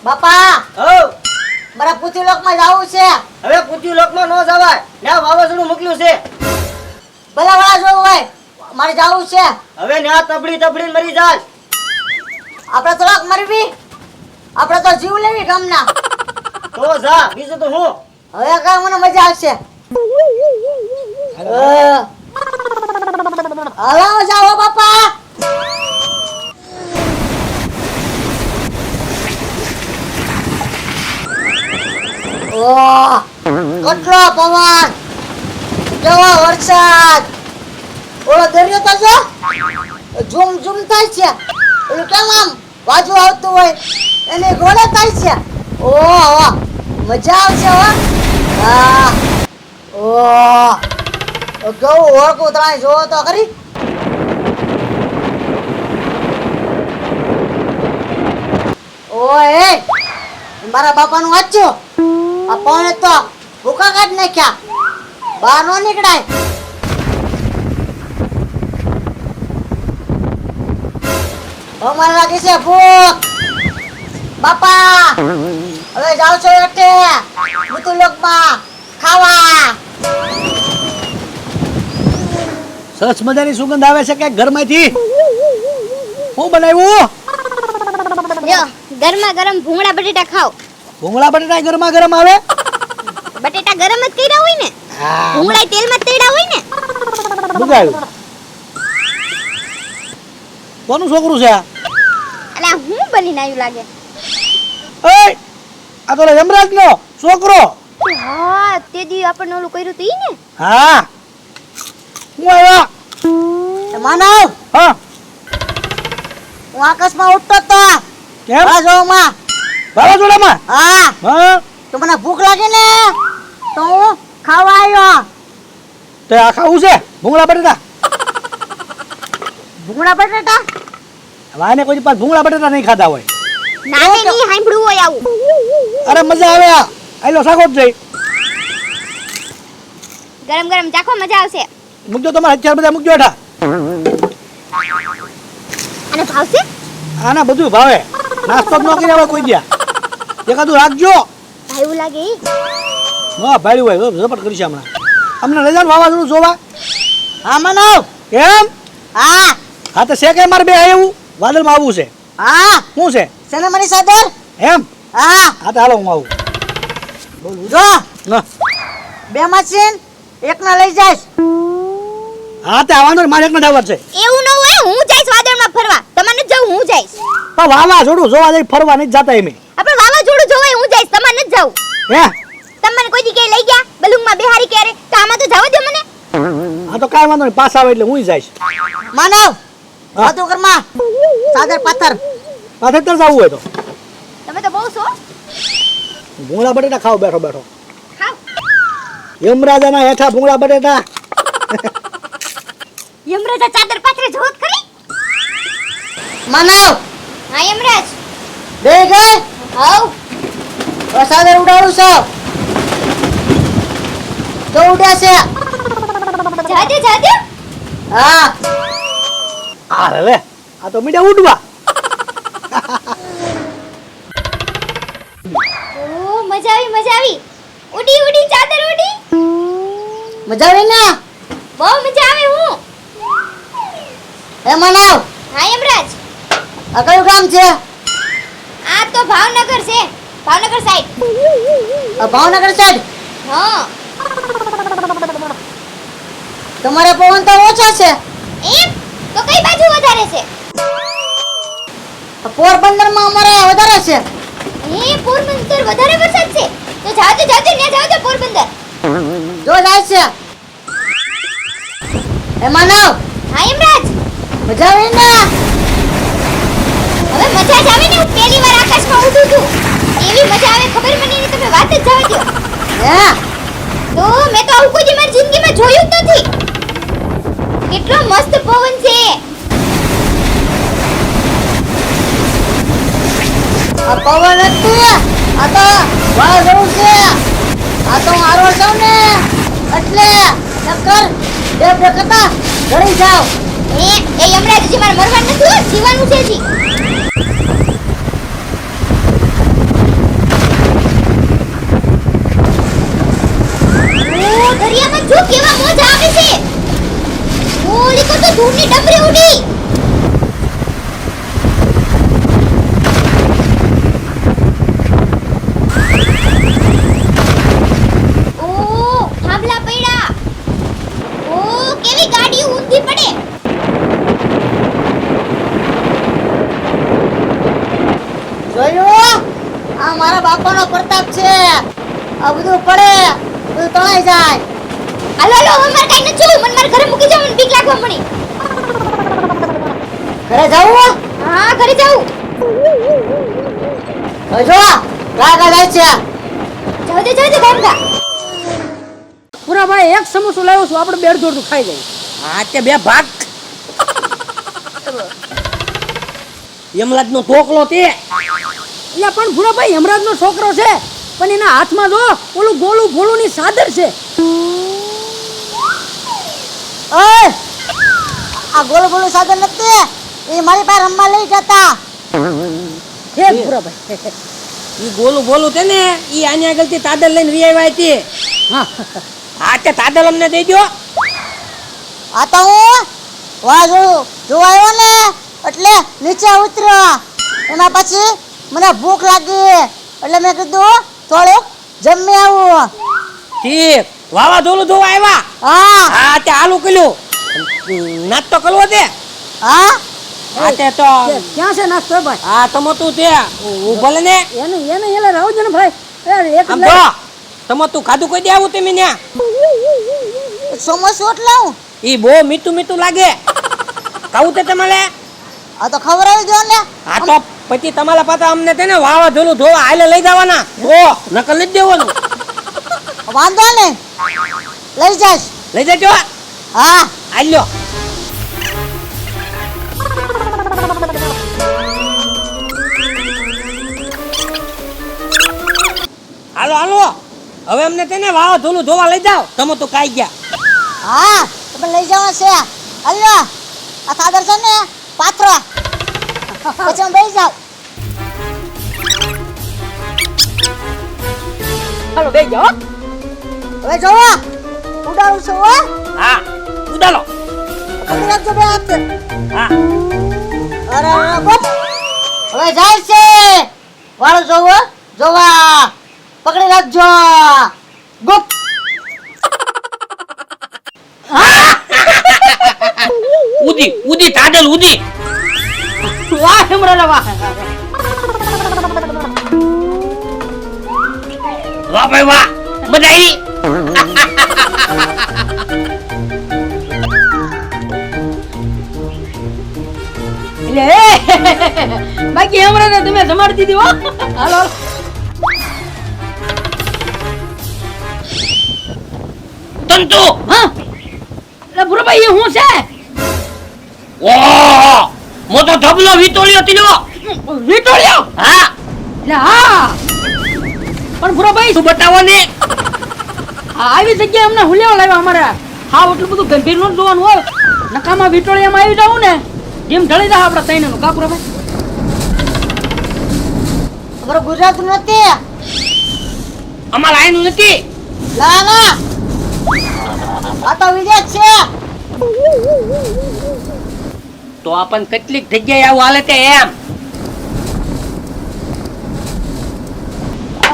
બાપા હો મારા પૃથ્વી લોકમાં જાવું છે. હવે પૃથ્વી લોકમાં ન જવાય ન્યા વાવાઝોડું મોકલ્યું છે. ભલા વાળા જોવું હોય મારે જાવું છે. હવે ન્યા તબડીને મરી જાય. આપણે થોડાક મરવી, આપણે તો જીવ લેવી ગામના. તો જા બીજું તો હું. હવે કઈ મને મજા આવશે. હાલો જાઓ બાપા. ઓહ કેટલો પવન, કેવો વરસાદ. ઓલો દરિયો તો જો ઝૂમ ઝૂમ થાય છે. ઓલું કેમ આમ બાજુ આવતું હોય એને ગોળે થાય છે. ઓહ મજા આવશે હો. હા ઓહ કેવું ઓળખું તમે જોવો તો ખરી. ઓય મારા બાપાનું વાંચો. આ પવને તો ભૂકા કાઢી નાખ્યા, બહાર નો નીકળાય. મને લાગે છે ભૂખ. બાપા હવે જાવ છો એટલે પૃથ્વી લોકમાં ખાવા. સરસ મજાની સુગંધ આવે છે કે ઘરમાંથી. હું બનાવ્યું? જો ગરમા ગરમ ભૂંગળા બટેટા ખાઓ. ભૂંગળા બટેટા ગરમા ગરમ આવે? બટેટા ગરમ જ કર્યા હોય ને, ભૂંગળા તેલમાં જ તળ્યા હોય ને. બગાડ્યું. કોનું છોકરું છે આ? અલા હું બનીને આવ્યું લાગે. એય આ તો યમરાજનો છોકરો. હા તે દી આપણને ઓલું કર્યું તું ઈ ને. હા હું આવ્યા. માનવ હા હું આકાશમાં ઉડતો તો કેમ? બાજુમાં. વાવાઝોડામાં? હા હા તો મને ભૂખ લાગી ને તો હું ખાવા આવ્યો. તે આ ખાવું છે ભૂંગળા બટેટા? ભૂંગળા બટેટા વાને કોઈ પાસ ભૂંગળા બટેટા નહીં ખાધા હોય. નાને ની સાંભળવું હોય આવું. અરે મજા આવે આ. આયલો સાગોત જઈ ગરમ ગરમ ચાખો, મજા આવશે. મૂકજો તમારે અત્યારે બધા મૂકજો હેઠા. અને ભાવશે? આના બધું ભાવે. નાસ્તો જ ન કર્યા હોય કોઈ દ્યા. એકાદું રાખજો. ભાઈવું લાગે ઈ. હા ભાડ્યું હોય ઝપટ કરીશ હમણાં. અમને લઈ જાવ વાવાઝોડું જોવા. હા માનવ. કેમ? હા હા તો છે કે મારે બે એવું વાદળમાં આવવું છે. હા શું છે સેને મારી સાથે. એમ? હા હા તો હાલો હું આવું. જો ના બે મશીન એક ના લઈ જાય. હા તો આવવાનો ને મારે એક જ આવવાનું છે. એવું ન હોય, હું જઈશ વાદળમાં ફરવા. તમારે જવું, હું જઈશ. તો વાવાઝોડું જોવા જઈ ફરવા નહીં જતા એમ. આપણે વાવાઝોડું જોવાય, હું જઈશ. તમારે નથી જવું. હે તમને કોઈ દી ક્યાંય લઈ ગયા બલુંગમાં બેહારી ક્યારે? તો આમાં તો જવા દે મને. હા તો કાંઈ વાંધો નહીં, પાસ આવે એટલે હું જઈશ. માનવ હા. વાતો કરમાં સાદર પાથર. પાછળ જવું હોય તો તમે તો બહુ છો. ભૂંગળા બટેટા ખાઓ બેઠો બેઠો. ખાવ. યમરાજાના હેઠા ભૂંગળા બટેટા. યમરાજા ચાદર પાથરે જોત ખરી. માનવ હા યમરાજ. બે ગઈ હાઉ. સાદર ઉડાડું છો તો ઉડ્યા છે. જાદે. હા અરે લે આ તો મીડા ઉડવા. ઓ મજા આવી. ઉડી ચાદર ઉડી. મજા આવી ને. બહુ મજા આવે. હું એ માનવ હા યમરાજ. આ કયું ગામ છે? આ તો ભાવનગર છે. ભાવનગર સાઈડ. આ ભાવનગર સાઈડ. હા. તમારે પવન તો ઓછો છે. એમ તો કઈ બાજુ વધારે છે? પોરબંદર માં અમારે વધારે છે. એ પોરબંદર વધારે વરસાદ છે. તો જાજો ને જાજો પોરબંદર. જો જાય છે. એ માનવ હા યમરાજ. મજા આવી ને. હવે મજા જ આવે ને. હું પહેલી વાર આકાશમાં ઉડું છું. એવી મજા આવે ખબર મને નહીં, તમે વાત જ જવા દો. હે તો મેં તો આવું કોઈ દી મારી જિંદગીમાં જોયું જ નથી. કેટલો મસ્ત પવન છે. આ પવન નથી, આ તો વાવાઝોડું છે. આ તો મારો છું ને એટલે નકર બે પ્રકતા ઘડી જાવ. એ યમરાજ, મારે મરવાનું નથી, જીવાનું છે જી. જો કેવા મોજા આવે છે ઓલી કો તો ધૂળની ડબરી ઉડી ઓ થાંભલા પડ્યા ઓ કેવી ગાડી ઊંધી પડે જોયું આ મારા બાપાનો પ્રતાપ છે આ બધું પડે બધું તણાઈ જાય હાલો હાલો અમાર કાઈ ન છું મન માર ઘરે મૂકી જાવ મને બીક લાગવા મળી ઘરે જાવું હા ઘરે જાઉં હવે જો ગાગા જાય છે જાવ દે ગંગા પૂરા ભાઈ એક સમોસો લાવ્યો છું આપણે બેડ દોડતું ખાઈ જાય હા તે બે ભાગ યમરાજ નો ઢોકલો તે એટલે પણ પૂરા ભાઈ યમરાજ નો છોકરો છે પણ એના હાથમાં જો ઓલું ગોલું ભોલું ની સાદર છે ઓય આ ગોળ ગોળ સાધન નથી એ મારી પાસે રમવા લઈ જતા હે પૂરા ભાઈ ઈ ગોલું બોલું તે ને ઈ આની આગળથી તાદલ લઈને વી આવ્યા હતી હા હા તે તાદલ અમને દઈ દ્યો આ તો હું વાહ જોવા આવ્યો ને એટલે નીચે ઉતર્યો એના પછી મને ભૂખ લાગી એટલે મેં કીધું થોડુંક જમી આવું ઠીક વાવાઝોડું જોવા આવ્યા હા હા તે આલુ કલ્યું નાત તો કરવો તે હા હા તે તો ક્યાં છે નાસ્તો ભાઈ હા તમો તું તે ભલે ને એને એને એને રાવ ને ભાઈ એક આમ જો તમો તું ખાધું કોઈ દે આવું તમે ન્યા સમોસું એટલે હું ઈ બહુ મીઠું મીઠું લાગે ખાવું તે તમારે આ તો ખવડાવી દો ને હા તો પછી તમારા પાછા અમને તેને વાવાઝોડું જોવા હાલે લઈ જવાના ઓ નકલ લઈ જ દેવાનું વાંધો ને લઈ જઈશ લઈ જજો હા આલ્યો હાલો હાલો હવે અમને તેને વાવાઝોડું જોવા લઈ જાઓ તમે તો કાઈ ગયા હા તમે લઈ જવા છે અલ્યો આ સાદર છે ને પાથરો પછી હું બેસી જાઉં હાલો બે જાઓ હવે જોવો ઉડાડું છું હો હા ઉડાલો પકડી રાખજો બે હાથ હા અરે અરે બપ હવે જાય છે વાળો જોવો જોવા પકડી રાખજો ગુપ ઉદી ઉદી તાડલ ઉદી વાહ હેમરાલા વાહ વાહ ભાઈ વાહ મજા આવી એટલે બાકી હેમરાને તમે જમાડી દીધી હો હાલો તંતુ હા એટલે પૂરા ભાઈ એ હું છે ઓહો મોટો ઢબલો વિતોળ્યો તીલો વિટોળિયો હા એટલે હા પણ પૂરા ભાઈ તું બતાવો ને આવી જગ્યાએ અમને હુલ્યો લાવ્યા અમારે હા એટલું બધું ગંભીર નું જોવાનું હોય નકામાં વિટોળિયામાં આવી જાવ ને જેમ ઢળી જાય આપડા તૈનનું કા પૂરા ભાઈ તમારો ગુજરાત નથી અમાર આયનું નથી ના ના આ તો વિદેશ છે તો આપણ કેટલીક જગ્યાએ આવું હાલે તે એમ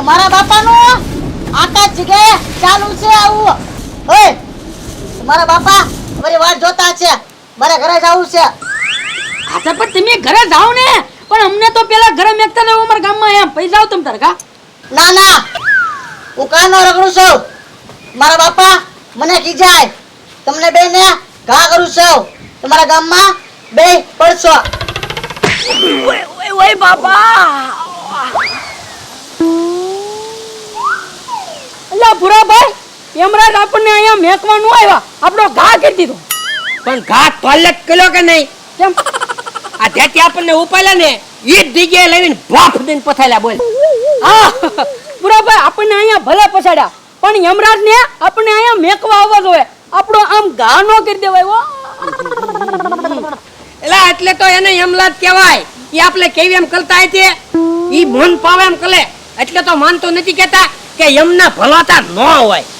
મારા બાપાનું આકાશ જગ્યાએ ચાલુ છે આવું ઓય મારા બાપા મારી વાટ જોતા છે મારે ઘરે જવું છે આછા પણ તમે ઘરે જાઓ ને પણ અમને તો પેલા ઘરે મેકતા રહો અમારા ગામમાં એમ પૈસા આવ તમ તાર કા ના ના હું કાનો રગડું છું મારા બાપા મને કીજાય તમને બે ને ઘા કરું છું તમારા ગામમાં બે પડશો ઓય બાપા અલ્લા ભુરા ભાઈ એમરાજ આપણને અહીંયા મેકવાનું આવ્યા આપણો ઘા કરી દીધો પણ ઘાટ ટોયલેટ કર્યો કે નહીં કેમ આ ધ્યાથી આપણને ઉપાડ્યા ને ઈ જ જગ્યાએ લઈને બાફ દઈને પથાલ્યા બોલ હા ભુરા ભાઈ આપણને અહીંયા ભલે પછાડ્યા પણ યમરાજ ને આપણને અહીંયા મેકવા આવવા જોઈએ આપણો આમ ઘા નો કરી દેવાય હો એલા એટલે તો એને યમલાજ કહેવાય ઈ આપણે કેવી એમ કરતા છે ઈ મન પાવે એમ કરે એટલે તો માનતો નથી કહેતા કે યમના ભલાતા ન હોય